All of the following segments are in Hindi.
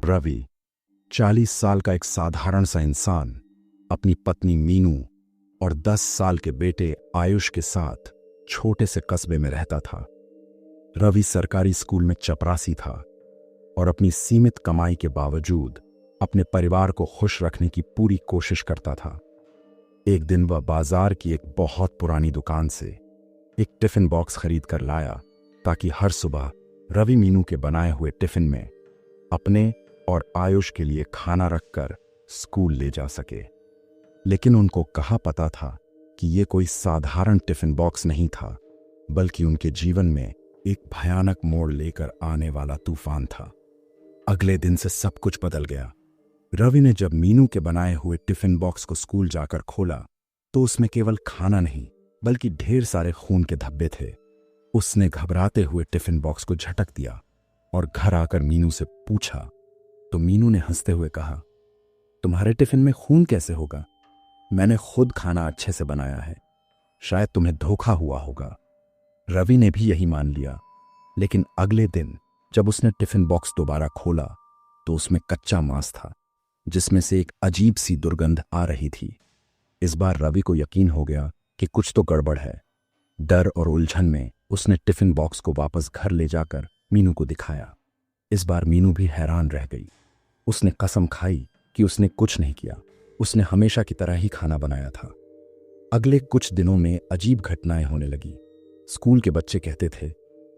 रवि 40 साल का एक साधारण सा इंसान अपनी पत्नी मीनू और 10 साल के बेटे आयुष के साथ छोटे से कस्बे में रहता था। रवि सरकारी स्कूल में चपरासी था और अपनी सीमित कमाई के बावजूद अपने परिवार को खुश रखने की पूरी कोशिश करता था। एक दिन वह बाजार की एक बहुत पुरानी दुकान से एक टिफिन बॉक्स खरीद कर लाया ताकि हर सुबह रवि मीनू के बनाए हुए टिफिन में अपने और आयुष के लिए खाना रखकर स्कूल ले जा सके। लेकिन उनको कहाँ पता था कि यह कोई साधारण टिफिन बॉक्स नहीं था, बल्कि उनके जीवन में एक भयानक मोड़ लेकर आने वाला तूफान था। अगले दिन से सब कुछ बदल गया। रवि ने जब मीनू के बनाए हुए टिफिन बॉक्स को स्कूल जाकर खोला तो उसमें केवल खाना नहीं बल्कि ढेर सारे खून के धब्बे थे। उसने घबराते हुए टिफिन बॉक्स को झटक दिया और घर आकर मीनू से पूछा तो मीनू ने हंसते हुए कहा, तुम्हारे टिफिन में खून कैसे होगा? मैंने खुद खाना अच्छे से बनाया है, शायद तुम्हें धोखा हुआ होगा। रवि ने भी यही मान लिया। लेकिन अगले दिन जब उसने टिफिन बॉक्स दोबारा खोला तो उसमें कच्चा मांस था जिसमें से एक अजीब सी दुर्गंध आ रही थी। इस बार रवि को यकीन हो गया कि कुछ तो गड़बड़ है। डर और उलझन में उसने टिफिन बॉक्स को वापस घर ले जाकर मीनू को दिखाया। इस बार मीनू भी हैरान रह गई। उसने कसम खाई कि उसने कुछ नहीं किया, उसने हमेशा की तरह ही खाना बनाया था। अगले कुछ दिनों में अजीब घटनाएं होने लगी। स्कूल के बच्चे कहते थे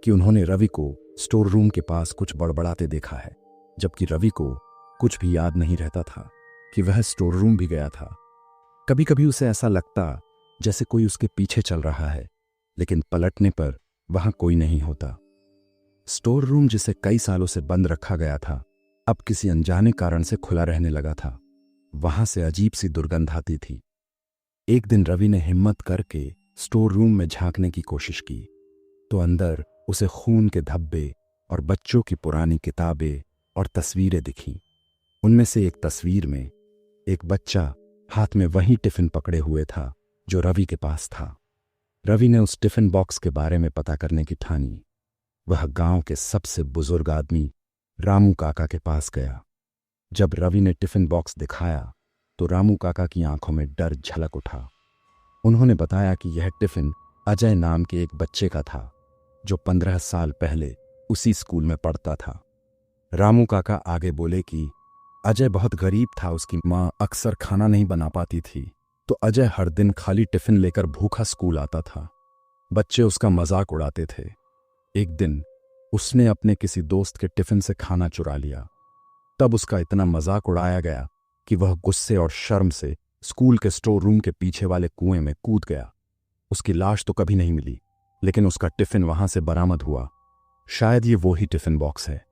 कि उन्होंने रवि को स्टोर रूम के पास कुछ बड़बड़ाते देखा है, जबकि रवि को कुछ भी याद नहीं रहता था कि वह स्टोर रूम भी गया था। कभी कभी उसे ऐसा लगता जैसे कोई उसके पीछे चल रहा है, लेकिन पलटने पर वहां कोई नहीं होता। स्टोर रूम जिसे कई सालों से बंद रखा गया था अब किसी अनजाने कारण से खुला रहने लगा था। वहां से अजीब सी दुर्गंध आती थी। एक दिन रवि ने हिम्मत करके स्टोर रूम में झांकने की कोशिश की तो अंदर उसे खून के धब्बे और बच्चों की पुरानी किताबें और तस्वीरें दिखीं। उनमें से एक तस्वीर में एक बच्चा हाथ में वही टिफिन पकड़े हुए था जो रवि के पास था। रवि ने उस टिफिन बॉक्स के बारे में पता करने की ठानी। वह गांव के सबसे बुजुर्ग आदमी रामू काका के पास गया। जब रवि ने टिफिन बॉक्स दिखाया तो रामू काका की आंखों में डर झलक उठा। उन्होंने बताया कि यह टिफिन अजय नाम के एक बच्चे का था जो 15 साल पहले उसी स्कूल में पढ़ता था। रामू काका आगे बोले कि अजय बहुत गरीब था, उसकी माँ अक्सर खाना नहीं बना पाती थी, तो अजय हर दिन खाली टिफिन लेकर भूखा स्कूल आता था। बच्चे उसका मजाक उड़ाते थे। एक दिन उसने अपने किसी दोस्त के टिफिन से खाना चुरा लिया। तब उसका इतना मजाक उड़ाया गया कि वह गुस्से और शर्म से स्कूल के स्टोर रूम के पीछे वाले कुएं में कूद गया। उसकी लाश तो कभी नहीं मिली, लेकिन उसका टिफिन वहां से बरामद हुआ। शायद ये वो ही टिफिन बॉक्स है।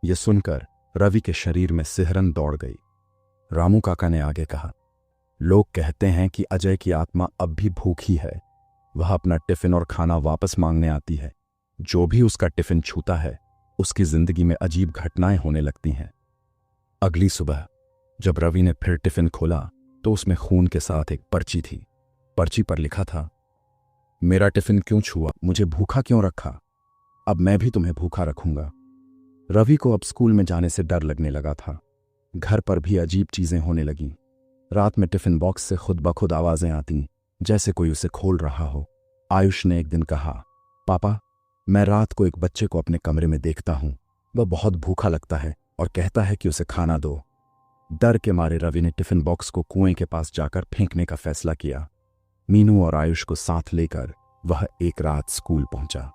यह सुनकर रवि के शरीर में सिहरन दौड़ गई। रामू काका ने आगे कहा, लोग कहते हैं कि अजय की आत्मा अब भी भूखी है। वह अपना टिफिन और खाना वापस मांगने आती है। जो भी उसका टिफिन छूता है उसकी जिंदगी में अजीब घटनाएं होने लगती हैं। अगली सुबह जब रवि ने फिर टिफिन खोला तो उसमें खून के साथ एक पर्ची थी। पर्ची पर लिखा था, मेरा टिफिन क्यों छुआ, मुझे भूखा क्यों रखा, अब मैं भी तुम्हें भूखा रखूंगा। रवि को अब स्कूल में जाने से डर लगने लगा था। घर पर भी अजीब चीजें होने लगीं। रात में टिफिन बॉक्स से खुद ब खुद आवाजें आती जैसे कोई उसे खोल रहा हो। आयुष ने एक दिन कहा, पापा, मैं रात को एक बच्चे को अपने कमरे में देखता हूं। वह बहुत भूखा लगता है और कहता है कि उसे खाना दो। डर के मारे रवि ने टिफिन बॉक्स को कुएं के पास जाकर फेंकने का फैसला किया। मीनू और आयुष को साथ लेकर वह एक रात स्कूल पहुंचा।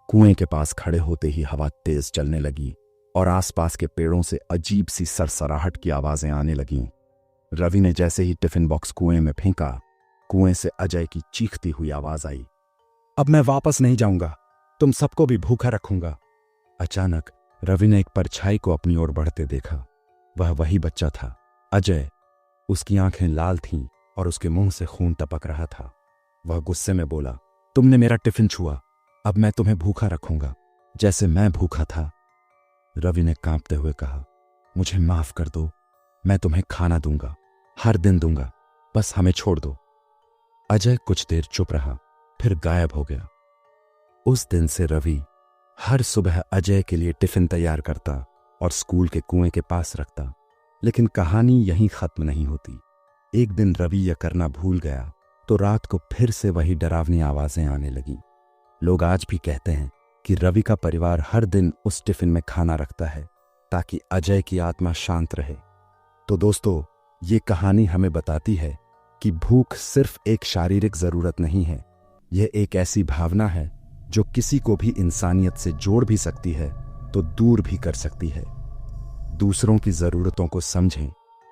कुएं के पास खड़े होते ही हवा तेज चलने लगी और आसपास के पेड़ों से अजीब सी सरसराहट की आवाजें आने लगीं। रवि ने जैसे ही टिफिन बॉक्स कुएं में फेंका, कुएं से अजय की चीखती हुई आवाज आई, अब मैं वापस नहीं जाऊंगा, तुम सबको भी भूखा रखूंगा। अचानक रवि ने एक परछाई को अपनी ओर बढ़ते देखा। वह वही बच्चा था, अजय। उसकी आंखें लाल थीं और उसके मुंह से खून टपक रहा था। वह गुस्से में बोला, तुमने मेरा टिफिन छुआ, अब मैं तुम्हें भूखा रखूंगा जैसे मैं भूखा था। रवि ने कांपते हुए कहा, मुझे माफ कर दो, मैं तुम्हें खाना दूंगा, हर दिन दूंगा, बस हमें छोड़ दो। अजय कुछ देर चुप रहा, फिर गायब हो गया। उस दिन से रवि हर सुबह अजय के लिए टिफिन तैयार करता और स्कूल के कुएं के पास रखता। लेकिन कहानी यहीं खत्म नहीं होती। एक दिन रवि यह करना भूल गया तो रात को फिर से वही डरावनी आवाजें आने लगीं। लोग आज भी कहते हैं कि रवि का परिवार हर दिन उस टिफिन में खाना रखता है ताकि अजय की आत्मा शांत रहे। तो दोस्तों, ये कहानी हमें बताती है कि भूख सिर्फ एक शारीरिक जरूरत नहीं है, यह एक ऐसी भावना है जो किसी को भी इंसानियत से जोड़ भी सकती है तो दूर भी कर सकती है। दूसरों की जरूरतों को समझें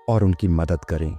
और उनकी मदद करें।